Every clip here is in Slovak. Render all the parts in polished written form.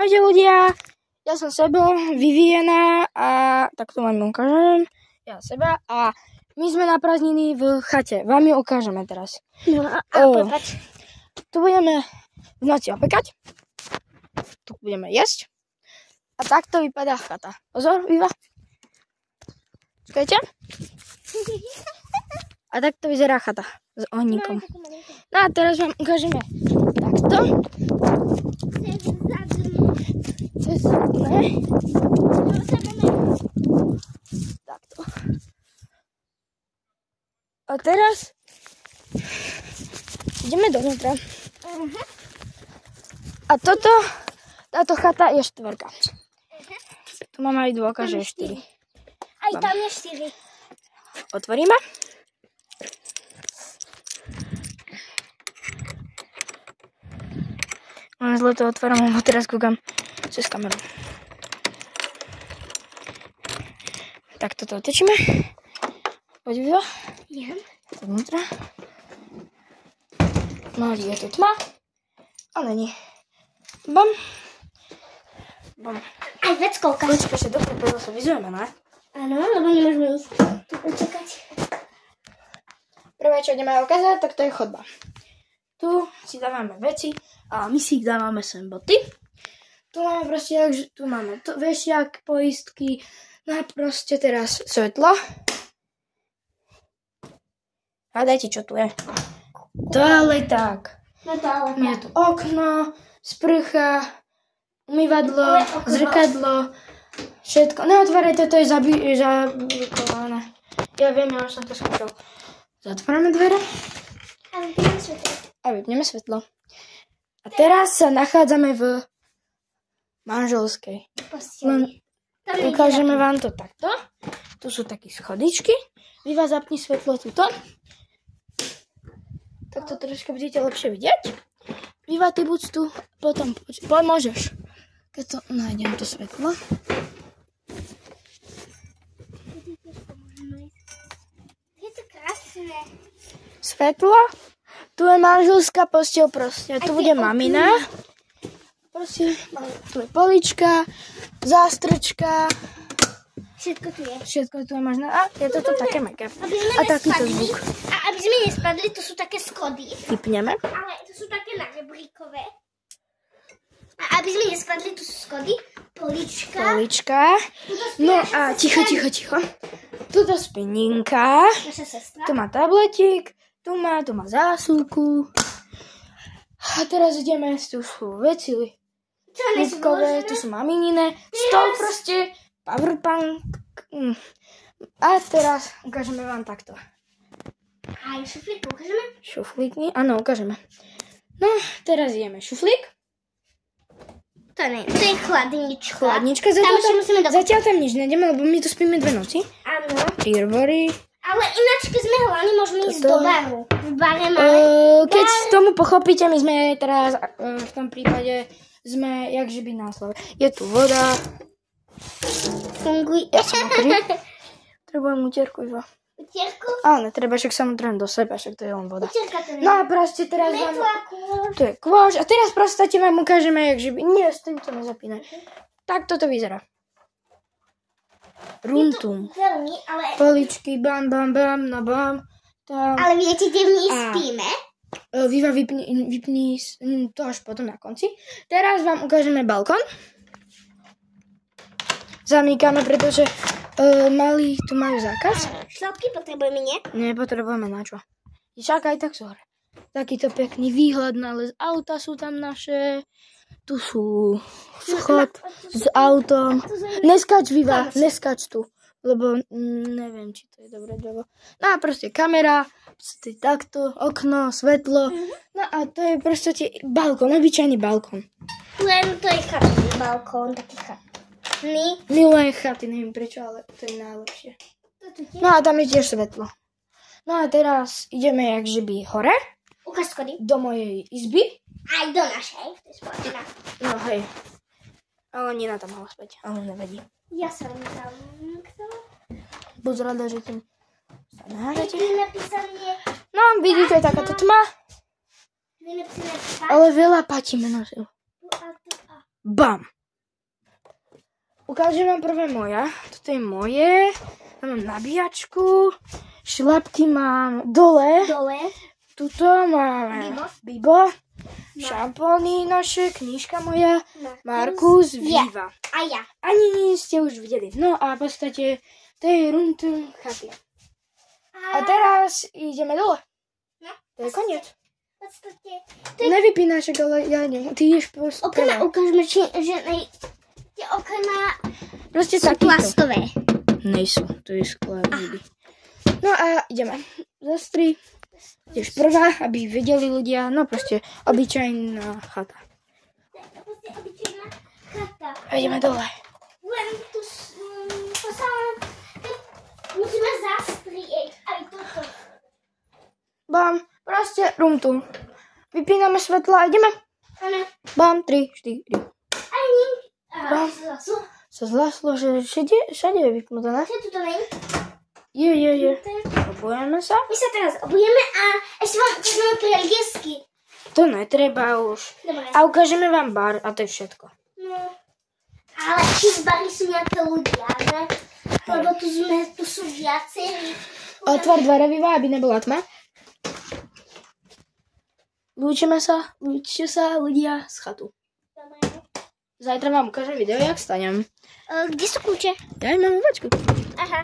Ahojte ľudia, ja som Sebo, Viviana a tak to vám ukážem, ja seba a my sme na prázdniny v chate, vám ju ukážeme teraz. No a prepáč. Tu budeme v noci opekať, tu budeme jesť a takto vypadá chata. Pozor, Viva. Čakajte. A takto vyzerá chata s ohníkom. No a teraz vám ukážeme takto. Takto. A teraz ideme dovnútra. A táto chata je 4. Tu mám aj dôkaz, že je 4. Aj tam je 4. Otvoríme. Zle to otváram, lebo teraz kúkam cez kameru. Tak toto otočíme. Poď Viva. Idem. Vnútra. No, je tu tma. A není. Bam. Bam. Aj veckovka. Počkaj, že dobre sa vyzujeme, ne? Áno, lebo nemôžeme ísť tu počakať. Prvé, čo ideme ukázať, tak to je chodba. Tu si dávame veci a my si ich dávame sem boty. Tu máme proste, tu máme vešiak, poistky, no a proste teraz svetlo. Hádajte, čo tu je. Toaleták. No toaleta. Je tu okno, sprcha, umývadlo, zrkadlo, všetko. Neotvárajte, to je zablokované. Ja viem, ja už som to skúšal. Zatvárame dvere. A vypneme svetlo. A teraz sa nachádzame v manželskej. Len ukážeme vám to takto. Tu sú také schodičky. Viva, zapni svetlo tuto. Tak to troška budete lepšie vidieť. Viva, ty buď tu, potom pomôžeš. Keď to nájdem to svetlo. Je to krásne. Svetlo. Tu je manželská posteľ proste. Tu bude mamina. Proste, tu je polička, zástrčka. Všetko tu je. Všetko tu je možné. A je to také make-up. A takýto zvuk. A aby sme nespadli, to sú také schody. Vypneme. Ale to sú také na rebríkové. A aby sme nespadli, to sú schody. Polička. Polička. No a ticho. Tuto spí Ninka. Naša sestra. Tu má tabletík. Tu má zásuvku. A teraz ideme, tu sú veci. Litkové, tu sú maminine. Stol proste. Powerbank. A teraz ukážeme vám takto. Aj šuflík ukážeme? Šuflíky, áno, ukážeme. No, teraz ideme šuflík. To nie, to je chladnička. Chladnička, zatiaľ tam nič nejdeme, lebo my tu spíme 2 noci. Áno. Pirbory. Ale ináč, keď sme hlavne, môžeme ísť do baru. V bare máme... Keď tomu pochopíte, my sme teraz v tom prípade sme jakže by na slove. Je tu voda. Funguje. Ja som mokrý. Trebujem utierku iba. Utierku? Áno, treba, však sa mu trem do seba, však to je len voda. Utierka to nie. No a proste teraz vám... Kôž. Tu je kôž. A teraz proste vám ukážeme, jakže by... Nie, s týmto nezapínaj. Tak toto vyzerá. Runtum. Veľmi, ale... Poličky, bam, no bam. Tam. Ale viete, kde my spíme? Viva, vypni to až potom na konci. Teraz vám ukážeme balkón. Zamýkame, pretože malí tu majú zákaz. Šlapky potrebujeme, nie? Nepotrebujeme na čo. Čakaj, tak sú hore. Takýto pekný výhľad na les auta sú tam naše. Tu sú vchod s autom. Neskač, Viva, neskač tu. Lebo neviem, či to je dobré drevo. No a proste kamera, takto, okno, svetlo. No a to je proste balkón, obyčajný balkón. Len to je chatný balkón, taký chatný. Milujem chaty, neviem prečo, ale to je najlepšie. No a tam je tiež svetlo. No a teraz ideme jakže by hore. Ukáž schody. Do mojej izby. Aj do našej, to je spoločná. No hej. Ale Nina tam mala spať, ale nevadí. Ja som tam. Buď rada, že tým sa nahádate. Napísané. No, vidíte, takáto tma. Ale veľa patíme nosil. Bam! Ukážem vám prvé moja. Toto je moje. Tam mám nabíjačku. Šlapky mám dole. Tuto máme Bibo. Šampóny naše, knížka moja. Markus, Viva. A ja. Ani ste už videli. No a v podstate to je Runtum chaty. A teraz ideme dole. No. To je koniec. V podstate... Nevypínaš, ale ja neviem. Ty ideš po Okna ukážeme, že tie okna proste sú takýto. plastové. Nejsú, to je sklo. No a ideme. Zastri. Tiež prvá, aby vedeli ľudia. No proste obyčajná chata. Proste obyčajná chata. A ideme dole. Len tu sa... Musíme zastrieť aj toto. Bam, proste Runtum. Vypíname svetla a ideme. Áno. Bam, 3, 4. Ani. Bam. Sa zlaslo, že všade je vypnuté, ne? Čo tu to není? Je. Obujeme sa? My sa teraz obujeme a ešte vám ukážeme preliesky. To netreba už. Dobre. A ukážeme vám bar a to je všetko. No. Ale či z bary sú nejaké ľudia, ne? Lebo tu sú viacerí. Otvor dvere, Viva, aby nebola tma. Lúčte sa ľudia z chatu. Dobre. Zajtra vám ukážem video, jak stanem. Kde sú kľúče? Ja mám uvačku. Aha.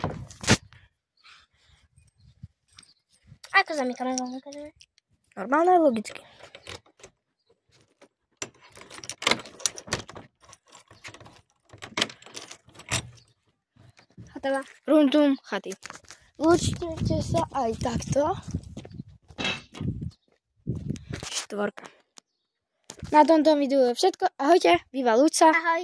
Ako zamykame? Normálne, logicky. Hotová. Runtum chaty. Lúčte sa aj takto. 4. Na tomto videu je všetko. Ahojte, Viva Luca. Ahoj.